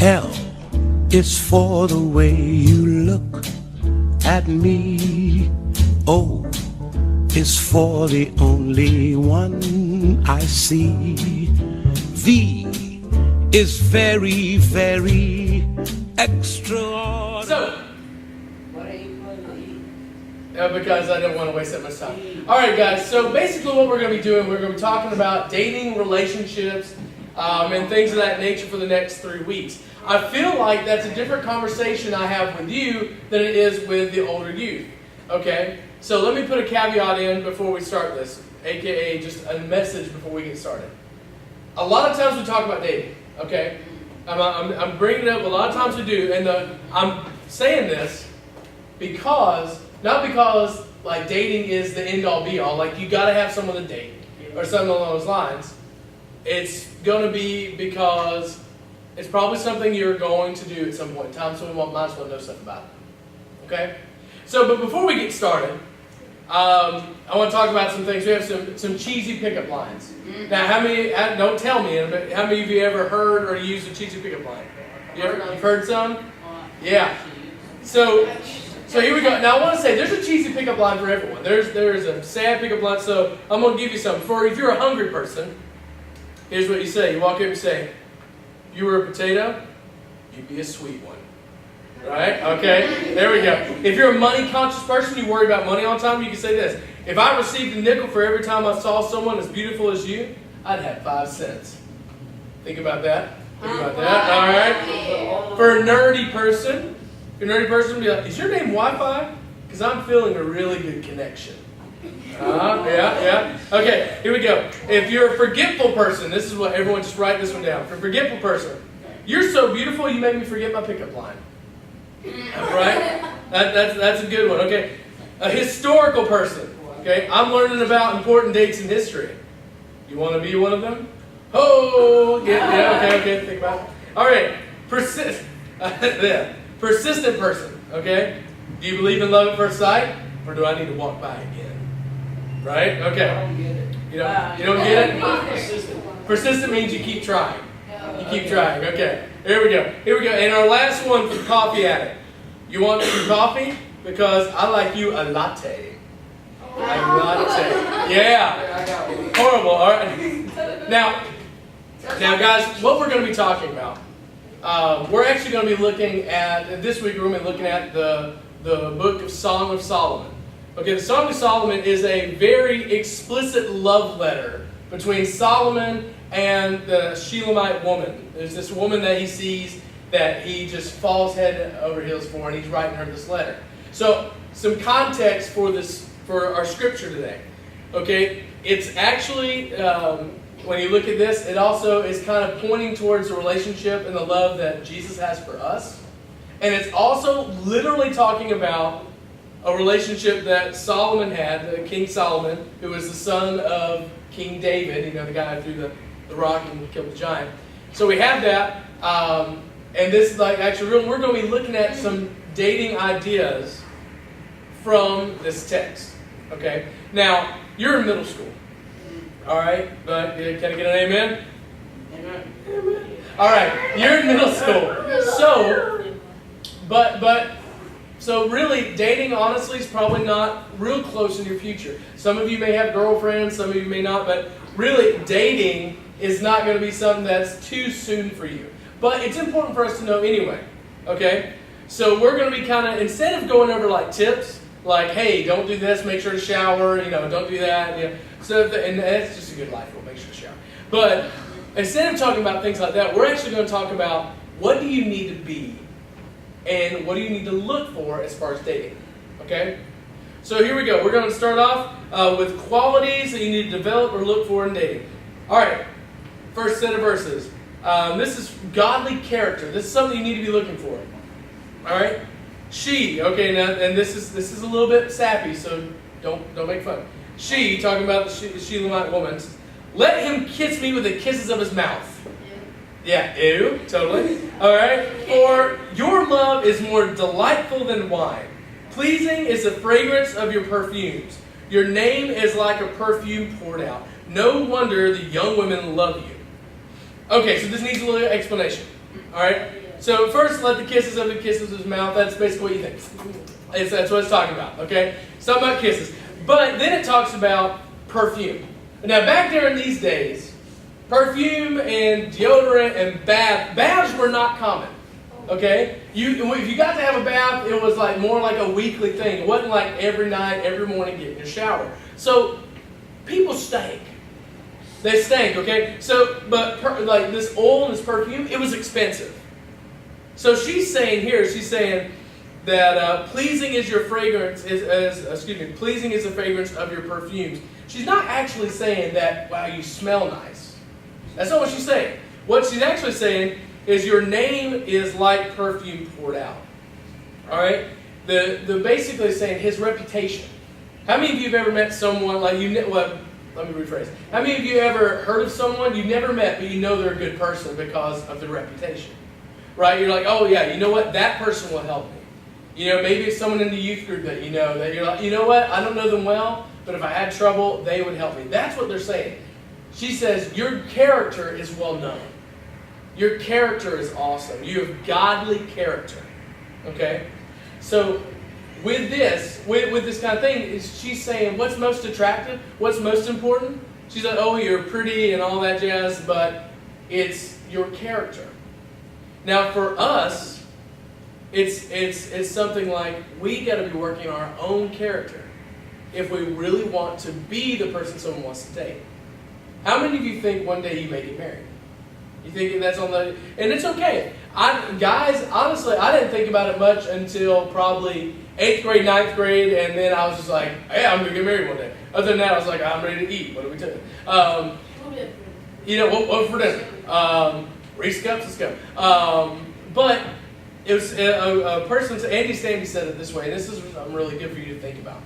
L is for the way you look at me. O is for the only one I see. V is very, very extraordinary. So, because I didn't want to waste that much time. All right, guys. So basically, what we're going to be doing, we're going to be talking about dating, relationships, and things of that nature for the next 3 weeks. I feel like that's a different conversation I have with you than it is with the older youth. Okay. So let me put a caveat in before we start this, aka just a message before we get started. A lot of times we talk about dating. Okay. I'm bringing it up. A lot of times we do, and I'm saying this because. Not because like dating is the end all be all, like you gotta have someone to date or something along those lines. It's gonna be because it's probably something you're going to do at some point in time, so we might as well know something about it. Okay? So, but before we get started, I want to talk about some things. We have some cheesy pickup lines. Now, how many? Don't tell me, but how many of you ever heard or used a cheesy pickup line? You've heard some? Yeah. So here we go. Now I want to say there's a cheesy pickup line for everyone. There's a sad pickup line. So I'm going to give you some. For if you're a hungry person, here's what you say. You walk up and say, "If you were a potato, you'd be a sweet one." Right? Okay. There we go. If you're a money conscious person, you worry about money all the time. You can say this: "If I received a nickel for every time I saw someone as beautiful as you, I'd have 5 cents." Think about that. Think about that. All right. For a nerdy person. If you're a nerdy person, be like, "Is your name Wi-Fi? Because I'm feeling a really good connection." Yeah. Okay, here we go. If you're a forgetful person, this is what everyone just write this one down. For a forgetful person, "You're so beautiful, you make me forget my pickup line." Right? That's a good one. Okay. A historical person. Okay. "I'm learning about important dates in history. You want to be one of them?" Oh, yeah. Okay. Think about it. All right. Persistent person, okay? "Do you believe in love at first sight, or do I need to walk by again?" Right? Okay. I don't get it. You don't get it? Persistent means you keep trying. You keep trying. Okay. Here we go. And our last one for coffee addict. "You want some coffee? Because I like you a latte." A latte. Yeah. Horrible. All right. Now, guys, what we're going to be talking about. We're actually going to be looking at, this week we're going to be looking at the book of Song of Solomon. Okay, the Song of Solomon is a very explicit love letter between Solomon and the Shulamite woman. There's this woman that he sees that he just falls head over heels for, and he's writing her this letter. So, some context for our scripture today. Okay, it's actually... when you look at this, it also is kind of pointing towards the relationship and the love that Jesus has for us. And it's also literally talking about a relationship that Solomon had, King Solomon, who was the son of King David, the guy who threw the rock and killed the giant. So we have that. And this, we're going to be looking at some dating ideas from this text. Okay? Now, you're in middle school. All right, but can I get an amen? Amen. All right, you're in middle school. So really, dating honestly is probably not real close in your future. Some of you may have girlfriends, some of you may not, but really, dating is not going to be something that's too soon for you. But it's important for us to know anyway. Okay, so we're going to be kind of, instead of going over like tips, like, "Hey, don't do this, make sure to shower, don't do that." So, and that's just a good life rule, make sure to shower. But instead of talking about things like that, we're actually going to talk about what do you need to be and what do you need to look for as far as dating. Okay? So here we go. We're going to start off with qualities that you need to develop or look for in dating. All right. First set of verses. This is godly character. This is something you need to be looking for. All right? She. Okay, now, and this is a little bit sappy, so don't make fun. She, talking about the Shulamite woman, "Let him kiss me with the kisses of his mouth." Yeah, ew, totally. All right. "For your love is more delightful than wine. Pleasing is the fragrance of your perfumes. Your name is like a perfume poured out. No wonder the young women love you." Okay, so this needs a little explanation. All right. So first, let the kisses of his mouth. That's basically what you think. That's what it's talking about, okay? It's talking about kisses. But then it talks about perfume. Now, back there in these days, perfume and deodorant and baths were not common, okay? If you got to have a bath, it was like more like a weekly thing. It wasn't like every night, every morning, get in your shower. So people stank. They stank, okay? So, but like this oil and this perfume, it was expensive. So she's saying that pleasing is your fragrance, pleasing is the fragrance of your perfumes. She's not actually saying that, wow, you smell nice. That's not what she's saying. What she's actually saying is your name is like perfume poured out. All right? The basically saying his reputation. How many of you have ever met someone like let me rephrase. How many of you ever heard of someone you never met, but you know they're a good person because of their reputation? Right? You're like, oh yeah, you know what? That person will help me. You know, maybe it's someone in the youth group that you know that you're like, you know what? I don't know them well, but if I had trouble, they would help me. That's what they're saying. She says, your character is well known. Your character is awesome. You have godly character. Okay? So with this kind of thing, she's saying what's most attractive, what's most important. She's like, oh, you're pretty and all that jazz, but it's your character. Now for us, it's something like we got to be working on our own character if we really want to be the person someone wants to date. How many of you think one day you may get married? You think that's on the... And it's okay. Guys, honestly, I didn't think about it much until probably 8th grade, 9th grade, and then I was just like, hey, I'm going to get married one day. Other than that, I was like, I'm ready to eat. What are we doing? You know, what for dinner? Reese cups, let's go. But it was a person, Andy Stanley said it this way, and this is really good for you to think about.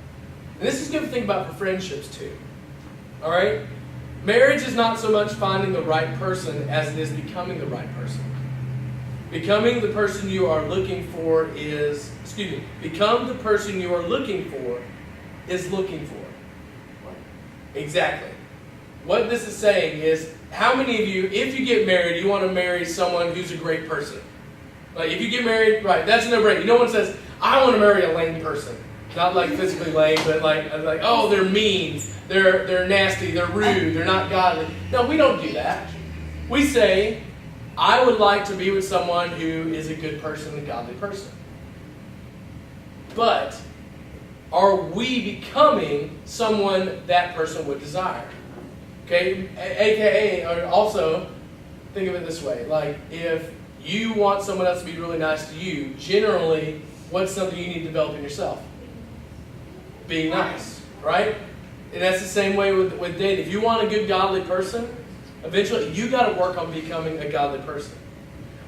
And this is good to think about for friendships too. All right? Marriage is not so much finding the right person as it is becoming the right person. Becoming the person you are looking for is, become the person you are looking for is looking for. Exactly. What this is saying is, how many of you, if you get married, you want to marry someone who's a great person? Like, if you get married, right, that's a no-brainer. No one says, I want to marry a lame person. Not like physically lame, but like oh, they're mean, they're nasty, they're rude, they're not godly. No, we don't do that. We say, I would like to be with someone who is a good person, a godly person. But are we becoming someone that person would desire? Okay, AKA, or also, think of it this way, like if you want someone else to be really nice to you, generally, what's something you need to develop in yourself? Being nice, right? And that's the same way with dating. If you want a good godly person, eventually you got to work on becoming a godly person.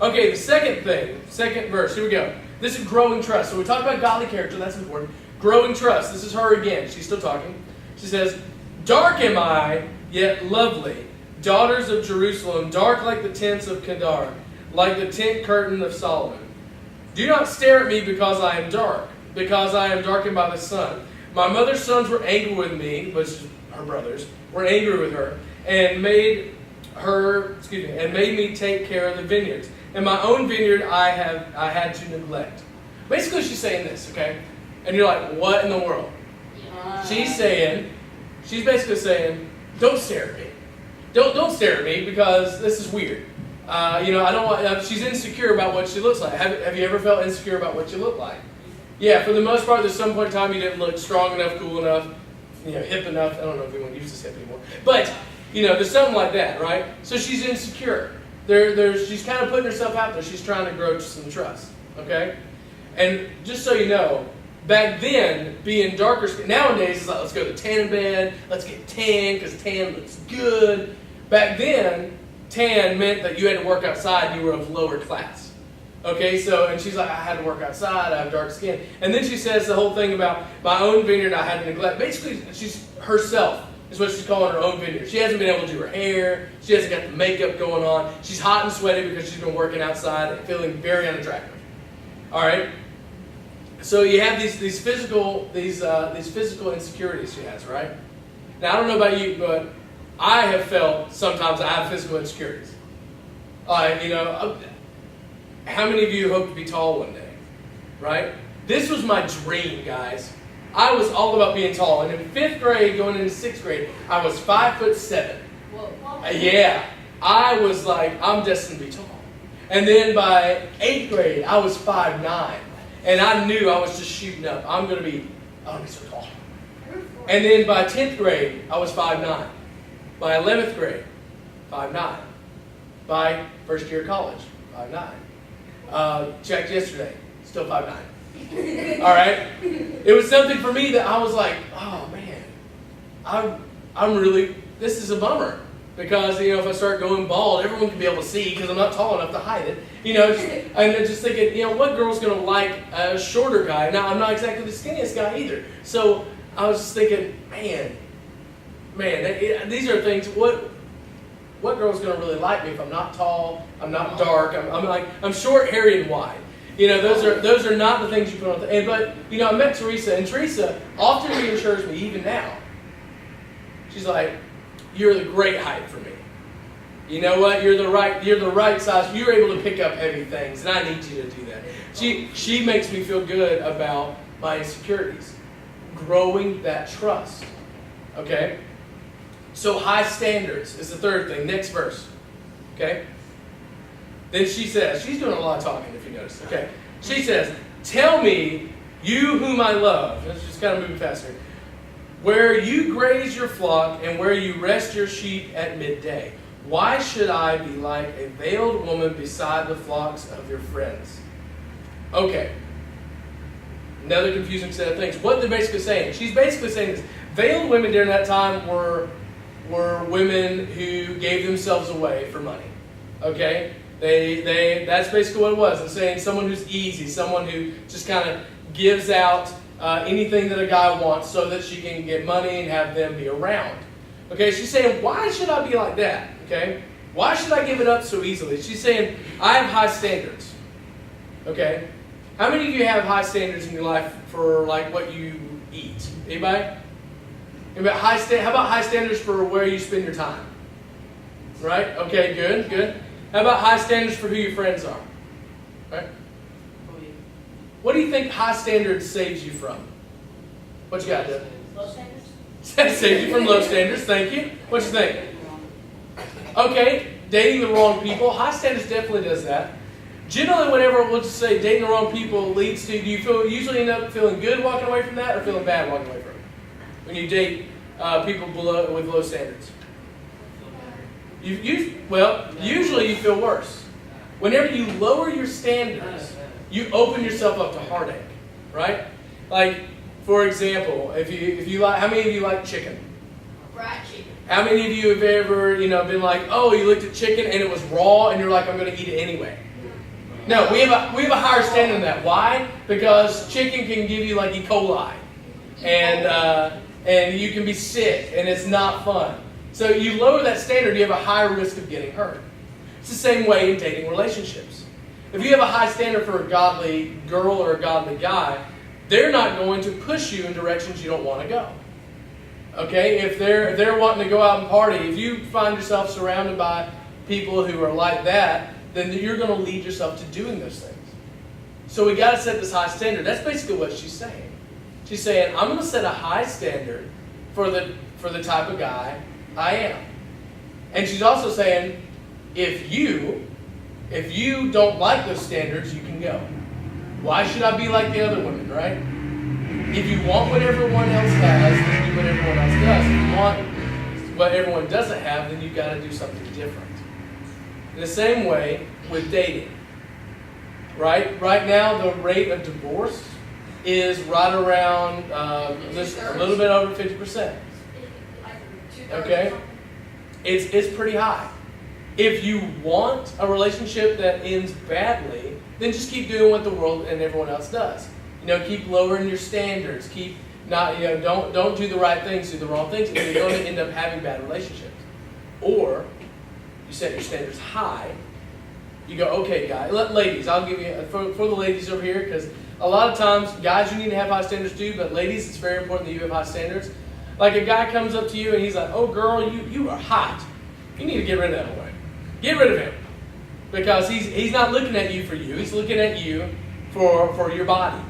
Okay, the second verse, here we go. This is growing trust. So we talked about godly character, that's important. Growing trust, this is her again. She's still talking. She says, dark am I, yet lovely. Daughters of Jerusalem, dark like the tents of Kedar, like the tent curtain of Solomon. Do not stare at me because I am dark, because I am darkened by the sun. My mother's sons were angry with me, which her brothers, were angry with her, and made me take care of the vineyards. And my own vineyard I had to neglect. Basically she's saying this, okay? And you're like, what in the world? She's basically saying, don't stare at me. Don't stare at me because this is weird. I don't want. She's insecure about what she looks like. Have you ever felt insecure about what you look like? Yeah, for the most part, there's some point in time you didn't look strong enough, cool enough, hip enough. I don't know if anyone uses hip anymore, but there's something like that, right? So she's insecure. She's kind of putting herself out there. She's trying to grow some trust. Okay, and just so you know, back then, being darker skin, nowadays it's like, let's go to tan bed, let's get tan because tan looks good. Back then, tan meant that you had to work outside and you were of lower class. Okay, and she's like, I had to work outside, I have dark skin. And then she says the whole thing about my own vineyard I had to neglect. Basically, she's herself is what she's calling her own vineyard. She hasn't been able to do her hair, she hasn't got the makeup going on. She's hot and sweaty because she's been working outside and feeling very unattractive. All right? So you have these physical insecurities she has, right? Now, I don't know about you, but I have felt sometimes I have physical insecurities. How many of you hope to be tall one day? Right? This was my dream, guys. I was all about being tall. And in 5th grade, going into 6th grade, I was 5'7". Yeah. I was like, I'm destined to be tall. And then by 8th grade, I was 5'9". And I knew I was just shooting up. I'm going to be so tall. And then by 10th grade, I was 5'9". By 11th grade, 5'9". By first year of college, 5'9". Checked yesterday, still 5'9". All right? It was something for me that I was like, oh man, I'm really, this is a bummer. Because, if I start going bald, everyone can be able to see because I'm not tall enough to hide it. And I'm just thinking, what girl's going to like a shorter guy? Now, I'm not exactly the skinniest guy either. So I was just thinking, man, these are things, what girl's going to really like me if I'm not tall, I'm not dark, I'm short, hairy, and wide. Those are not the things you put on. But I met Teresa, and Teresa often reassures me, even now. She's like, you're the great height for me. You know what? You're the right size. You're able to pick up heavy things, and I need you to do that. She makes me feel good about my insecurities. Growing that trust. Okay? So high standards is the third thing. Next verse. Okay? Then she says, she's doing a lot of talking if you notice. Okay? She says, tell me, you whom I love. Let's just kind of move faster. Where you graze your flock and where you rest your sheep at midday. Why should I be like a veiled woman beside the flocks of your friends? Okay. Another confusing set of things. What they're basically saying. She's basically saying this. Veiled women during that time were women who gave themselves away for money. Okay? That's basically what it was. It's saying someone who's easy, someone who just kind of gives out anything that a guy wants so that she can get money and have them be around. Okay, she's saying, why should I be like that? Okay, why should I give it up so easily? She's saying, I have high standards. Okay, how many of you have high standards in your life for like what you eat? Anybody? How about high standards for where you spend your time? Right? Okay, good. How about high standards for who your friends are? Right? What do you think high standards saves you from? What you got, Deb? Low standards? Saves you from low standards, thank you. What you think? Okay, dating the wrong people. High standards definitely does that. Generally, whenever we'll just say dating the wrong people leads to, do you usually end up feeling good walking away from that or feeling bad walking away from it? When you date people with low standards. Usually you feel worse. Whenever you lower your standards, you open yourself up to heartache, right? Like, for example, if you like, how many of you like chicken? Fried chicken. How many of you have ever, been like, oh, you looked at chicken and it was raw and you're like, I'm going to eat it anyway? No, we have a higher standard than that. Why? Because chicken can give you like E. coli, and you can be sick, and it's not fun. So you lower that standard, you have a higher risk of getting hurt. It's the same way in dating relationships. If you have a high standard for a godly girl or a godly guy, they're not going to push you in directions you don't want to go. Okay? If they're wanting to go out and party, if you find yourself surrounded by people who are like that, then you're going to lead yourself to doing those things. So we got to set this high standard. That's basically what she's saying. She's saying, I'm going to set a high standard for the type of guy I am. And she's also saying, if you don't like those standards, you can go. Why should I be like the other women, right? If you want what everyone else has, then do what everyone else does. If you want what everyone doesn't have, then you've got to do something different. In the same way with dating. Right now, the rate of divorce is right around just a little bit over 50%. Okay? It's pretty high. If you want a relationship that ends badly, then just keep doing what the world and everyone else does. Keep lowering your standards. Keep not, don't do the right things, do the wrong things, and you're going to end up having bad relationships. Or you set your standards high. You go, okay, guys. Ladies, I'll give you for the ladies over here, because a lot of times, guys, you need to have high standards too. But ladies, it's very important that you have high standards. Like a guy comes up to you and he's like, "Oh, girl, you are hot. You need to get rid of that boy. Get rid of him." Because he's not looking at you for you. He's looking at you for your body.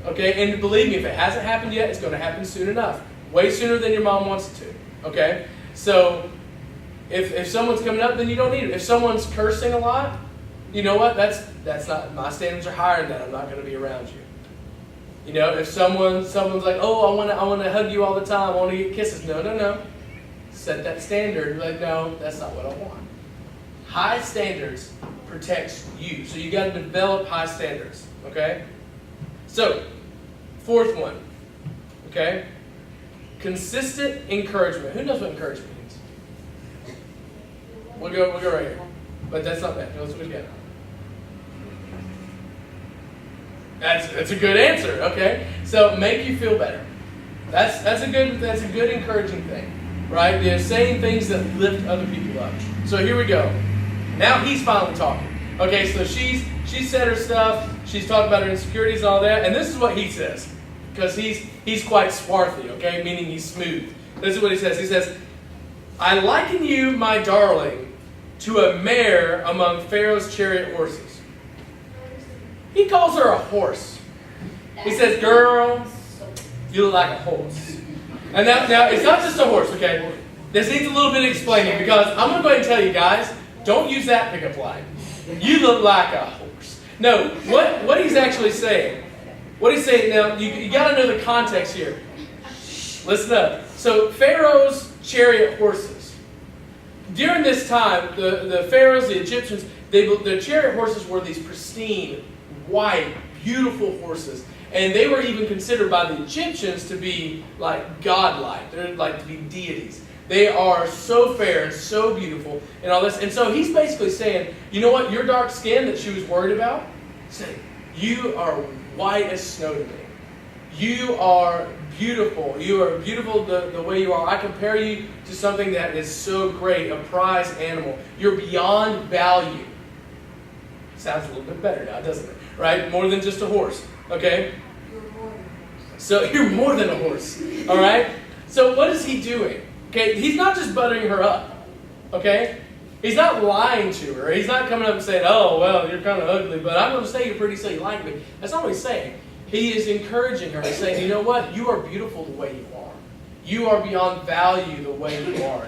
Okay? And believe me, if it hasn't happened yet, it's going to happen soon enough. Way sooner than your mom wants it to. Okay? So, if someone's coming up, then you don't need it. If someone's cursing a lot, you know what? That's not, my standards are higher than that. I'm not going to be around you. You know, if someone's like, oh, I want to hug you all the time. I want to get kisses. No. Set that standard. Like, no, that's not what I want. High standards protects you. So you got to develop high standards. Okay? So, fourth one. Okay? Consistent encouragement. Who knows what encouragement means? We'll go right here. But that's not bad. Let's look again. That's a good answer. Okay? So make you feel better. That's a good encouraging thing. Right? They're saying things that lift other people up. So here we go. Now he's finally talking. Okay, so she said her stuff, she's talking about her insecurities and all that, and this is what he says. Because he's quite swarthy, okay? Meaning he's smooth. This is what he says. He says, I liken you, my darling, to a mare among Pharaoh's chariot horses. He calls her a horse. He says, girl, you look like a horse. And now it's not just a horse, okay? This needs a little bit of explaining because I'm going to go ahead and tell you guys, don't use that pickup line. You look like a horse. No, what he's actually saying, what he's saying, now you got to know the context here. Listen up. So Pharaoh's chariot horses. During this time, the Pharaohs, the Egyptians, their chariot horses were these pristine, white, beautiful horses. And they were even considered by the Egyptians to be like godlike. They're like to be deities. They are so fair and so beautiful and all this. And so he's basically saying, you know what? Your dark skin that she was worried about, say, you are white as snow to me. You are beautiful. You are beautiful the way you are. I compare you to something that is so great, a prized animal. You're beyond value. Sounds a little bit better now, doesn't it? Right? More than just a horse. Okay? So you're more than a horse. All right? So what is he doing? Okay, he's not just buttering her up. Okay? He's not lying to her. He's not coming up and saying, oh, well, you're kind of ugly, but I'm going to say you're pretty so you like me. That's not what he's saying. He is encouraging her. He's saying, you know what? You are beautiful the way you are. You are beyond value the way you are.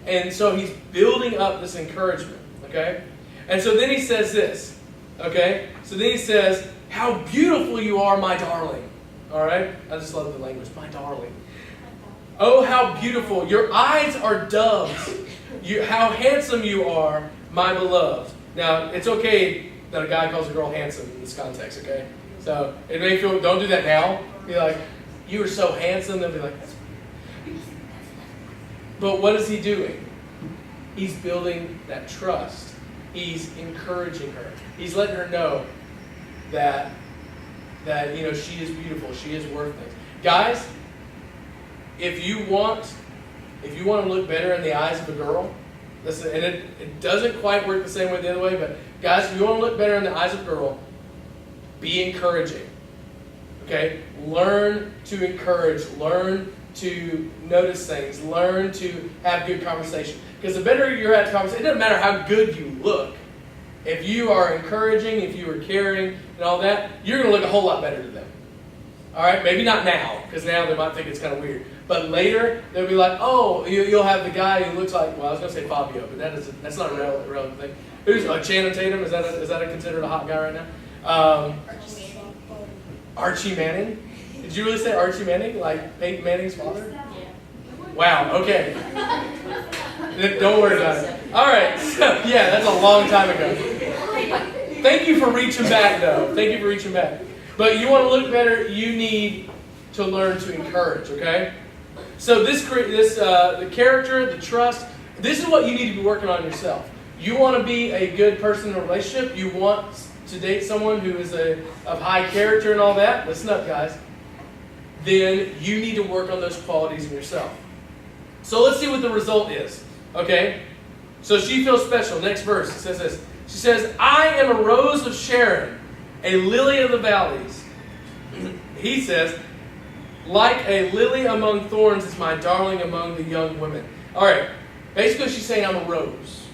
And so he's building up this encouragement. Okay? And so then he says this. Okay? So then he says, how beautiful you are, my darling. All right? I just love the language. My darling. Oh, how beautiful. Your eyes are doves. How handsome you are, my beloved. Now, it's okay that a guy calls a girl handsome in this context, okay? So, it may feel, don't do that now. Be like, you are so handsome. They'll be like, that's weird. But what is he doing? He's building that trust. He's encouraging her. He's letting her know that she is beautiful. She is worth it. Guys, if you want to look better in the eyes of a girl, listen, and it doesn't quite work the same way the other way, but guys, if you want to look better in the eyes of a girl, be encouraging. Okay? Learn to encourage. Learn to notice things. Learn to have good conversation. Because the better you're at conversation, it doesn't matter how good you look. If you are encouraging, if you are caring, and all that, you're going to look a whole lot better to them. All right? Maybe not now, because now they might think it's kind of weird. But later, they'll be like, oh, you'll have the guy who looks like, well, I was going to say Fabio, but that's not a relevant thing. Who's Channing Tatum? Is that considered a hot guy right now? Archie Manning. Did you really say Archie Manning? Like Peyton Manning's father? Yeah. Wow, okay. Don't worry about it. All right, so yeah, that's a long time ago. Thank you for reaching back, though. Thank you for reaching back. But you want to look better, you need to learn to encourage, okay? So the character, the trust, this is what you need to be working on yourself. You want to be a good person in a relationship. You want to date someone who is of high character and all that. Listen up, guys. Then you need to work on those qualities in yourself. So let's see what the result is, okay? So she feels special. Next verse, it says this. She says, I am a rose of Sharon, a lily of the valleys. He says, like a lily among thorns is my darling among the young women. All right. Basically, she's saying I'm a rose.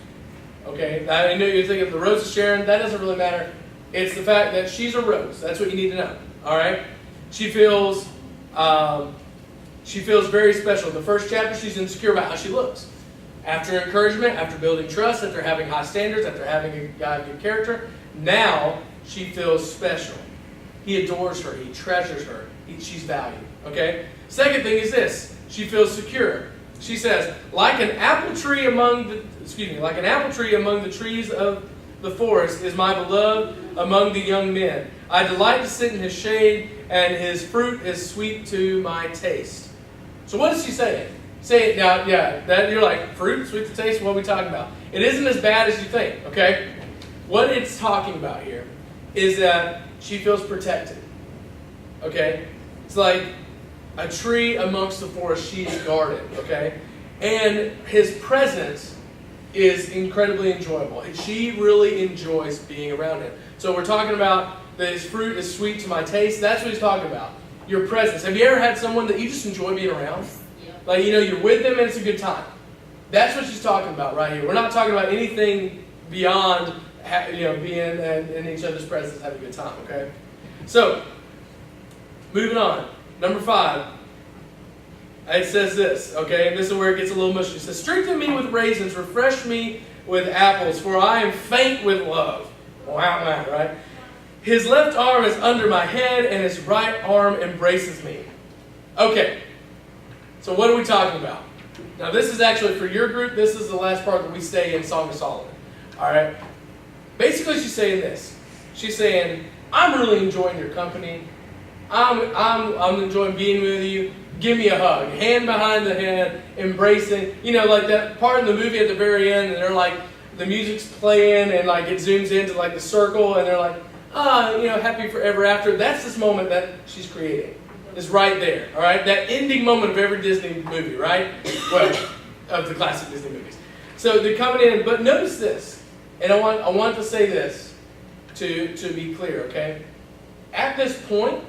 Okay, I know you're thinking the rose of Sharon. That doesn't really matter. It's the fact that she's a rose. That's what you need to know. All right. She feels very special. In the first chapter, she's insecure about how she looks. After encouragement, after building trust, after having high standards, after having a good character, now she feels special. He adores her. He treasures her. She's valued. Okay. Second thing is this: she feels secure. She says, like an apple tree among the trees of the forest is my beloved among the young men. I delight to sit in his shade, and his fruit is sweet to my taste. So what is she saying? Say it now, that you're like, fruit, sweet to taste, what are we talking about? It isn't as bad as you think, okay? What it's talking about here is that she feels protected. Okay? It's like a tree amongst the forest, she's guarded, okay? And his presence is incredibly enjoyable. And she really enjoys being around him. So we're talking about that his fruit is sweet to my taste. That's what he's talking about. Your presence. Have you ever had someone that you just enjoy being around? Yeah. Like, you're with them and it's a good time. That's what she's talking about right here. We're not talking about anything beyond being in each other's presence, having a good time, okay? So, moving on. Number 5. It says this, okay? And this is where it gets a little mushy. It says, strengthen me with raisins, refresh me with apples, for I am faint with love. Wow, right? His left arm is under my head, and his right arm embraces me. Okay, so what are we talking about? Now, this is actually for your group. This is the last part that we stay in Song of Solomon. All right? Basically, she's saying this. She's saying, I'm really enjoying your company. I'm enjoying being with you. Give me a hug. Hand behind the head, embracing. Like that part in the movie at the very end, and they're like, the music's playing, and like it zooms into like the circle, and they're like, happy forever after. That's this moment that she's creating. It's right there. All right? That ending moment of every Disney movie, right? Well, of the classic Disney movies. So they're coming in, but notice this. And I want to say this to be clear, okay? At this point,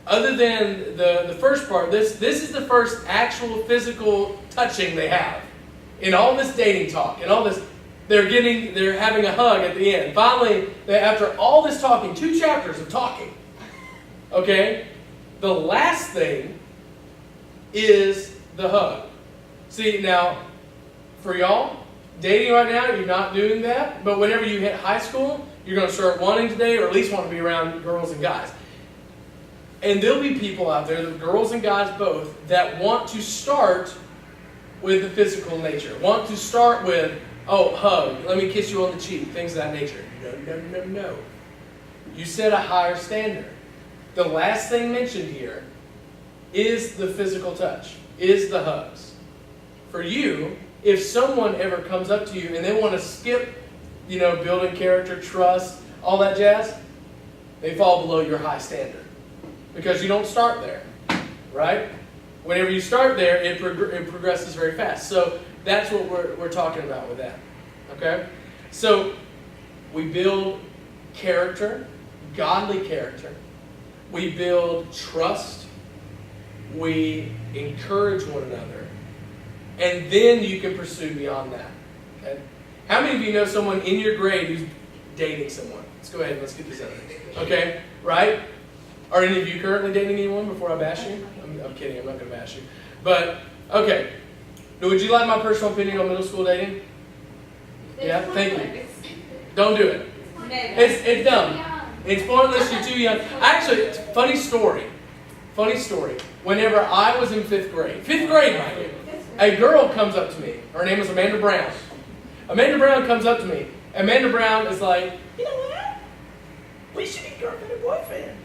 other than the first part, this is the first actual physical touching they have. In all this dating talk, and all this, they're having a hug at the end. Finally, after all this talking, 2 chapters of talking, okay, the last thing is the hug. See, now, for y'all, dating right now, you're not doing that, but whenever you hit high school, you're going to start wanting to date, or at least want to be around girls and guys. And there'll be people out there, the girls and guys both, that want to start with the physical nature. Want to start with, hug, let me kiss you on the cheek, things of that nature. No. You set a higher standard. The last thing mentioned here is the physical touch, is the hugs. For you, if someone ever comes up to you and they want to skip, building character, trust, all that jazz, they fall below your high standard. Because you don't start there, right? Whenever you start there, it progresses very fast. So that's what we're talking about with that, okay? So we build character, godly character. We build trust. We encourage one another. And then you can pursue beyond that, okay? How many of you know someone in your grade who's dating someone? Let's go ahead and let's get this out there, okay? Right? Are any of you currently dating anyone before I bash you? I'm kidding, I'm not going to bash you. But, okay. Now, would you like my personal opinion on middle school dating? Yeah, thank you. Don't do it. It's dumb. It's pointless, you're too young. Actually, funny story. Whenever I was in 5th grade, mind you, a girl comes up to me. Her name was Amanda Brown. Amanda Brown comes up to me. Amanda Brown is like, you know what? We should be girlfriend and boyfriend.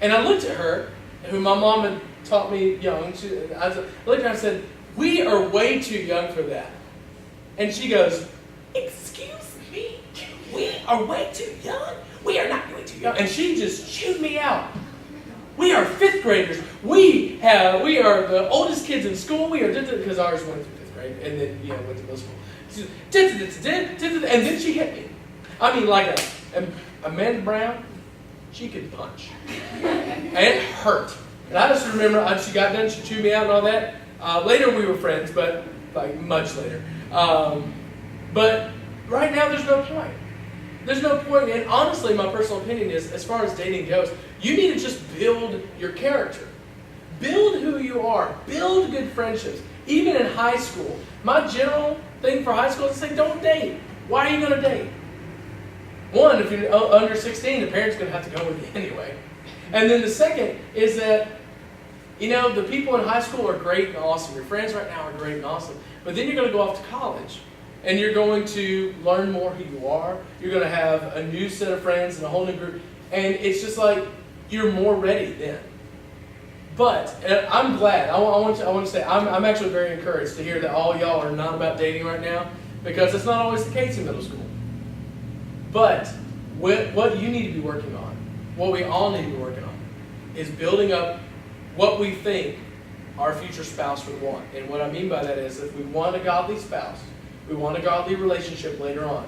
And I looked at her, who my mom had taught me young. I looked at her and said, we are way too young for that. And she goes, excuse me, we are way too young? We are not way too young. And she just chewed me out. We are 5th graders. We are the oldest kids in school. We are, because ours went through 5th grade and then went to middle school. And then she hit me. I mean, like Amanda Brown, she could punch. And it hurt. And I just remember, she got done, she chewed me out and all that. Later we were friends, but like much later. But right now there's no point. There's no point, and honestly, my personal opinion is, as far as dating goes, you need to just build your character. Build who you are. Build good friendships. Even in high school. My general thing for high school is to say, don't date. Why are you going to date? One, if you're under 16, the parent's going to have to go with you anyway. And then the second is that, the people in high school are great and awesome. Your friends right now are great and awesome. But then you're going to go off to college. And you're going to learn more who you are. You're going to have a new set of friends and a whole new group. And it's just like you're more ready then. But I'm glad. I want to say I'm actually very encouraged to hear that all y'all are not about dating right now, because it's not always the case in middle school. But what you need to be working on, what we all need to be working on, is building up what we think our future spouse would want. And what I mean by that is, if we want a godly spouse, we want a godly relationship later on,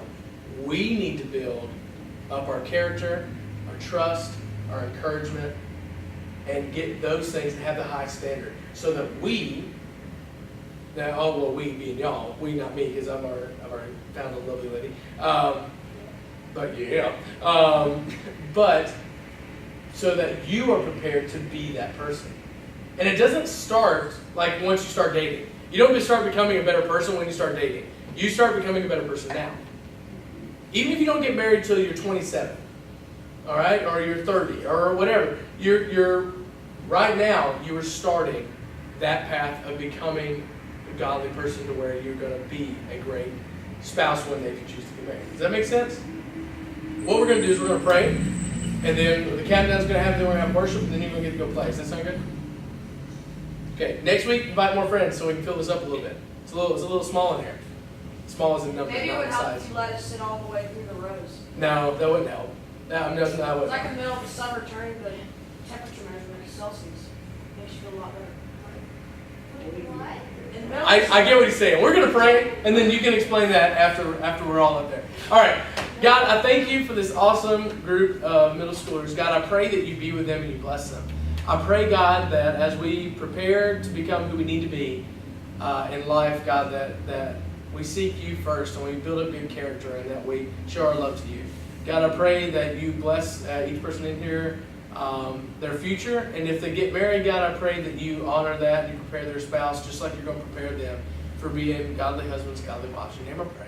we need to build up our character, our trust, our encouragement, and get those things and have the high standard. So that we being y'all, we not me, because I've already found a lovely lady. But so that you are prepared to be that person. And it doesn't start like once you start dating. You don't start becoming a better person when you start dating. You start becoming a better person now. Even if you don't get married until you're 27, all right, or you're 30, or whatever, you're right now you are starting that path of becoming a godly person to where you're going to be a great spouse one day if you choose to get married. Does that make sense? What we're going to do is we're going to pray, and then the countdown's going to happen. Then we're going to have worship, and then you're going to get to go play. Does that sound good? Okay. Next week, invite more friends so we can fill this up a little bit. It's a little small in here. Small as in number, Maybe it not would in help size. if you let us sit all the way through the rows. No, that wouldn't help. No, I It's wouldn't. like in the middle of the summer turning the temperature measurement in Celsius. Makes you feel a lot better. What? In the middle of the I summer- get what he's saying. We're going to pray, and then you can explain that after we're all up there. All right. God, I thank you for this awesome group of middle schoolers. God, I pray that you be with them and you bless them. I pray, God, that as we prepare to become who we need to be in life, God, that we seek you first and we build up your character and that we show our love to you. God, I pray that you bless each person in here, their future. And if they get married, God, I pray that you honor that and you prepare their spouse just like you're going to prepare them for being godly husbands, godly wives. In your name I pray.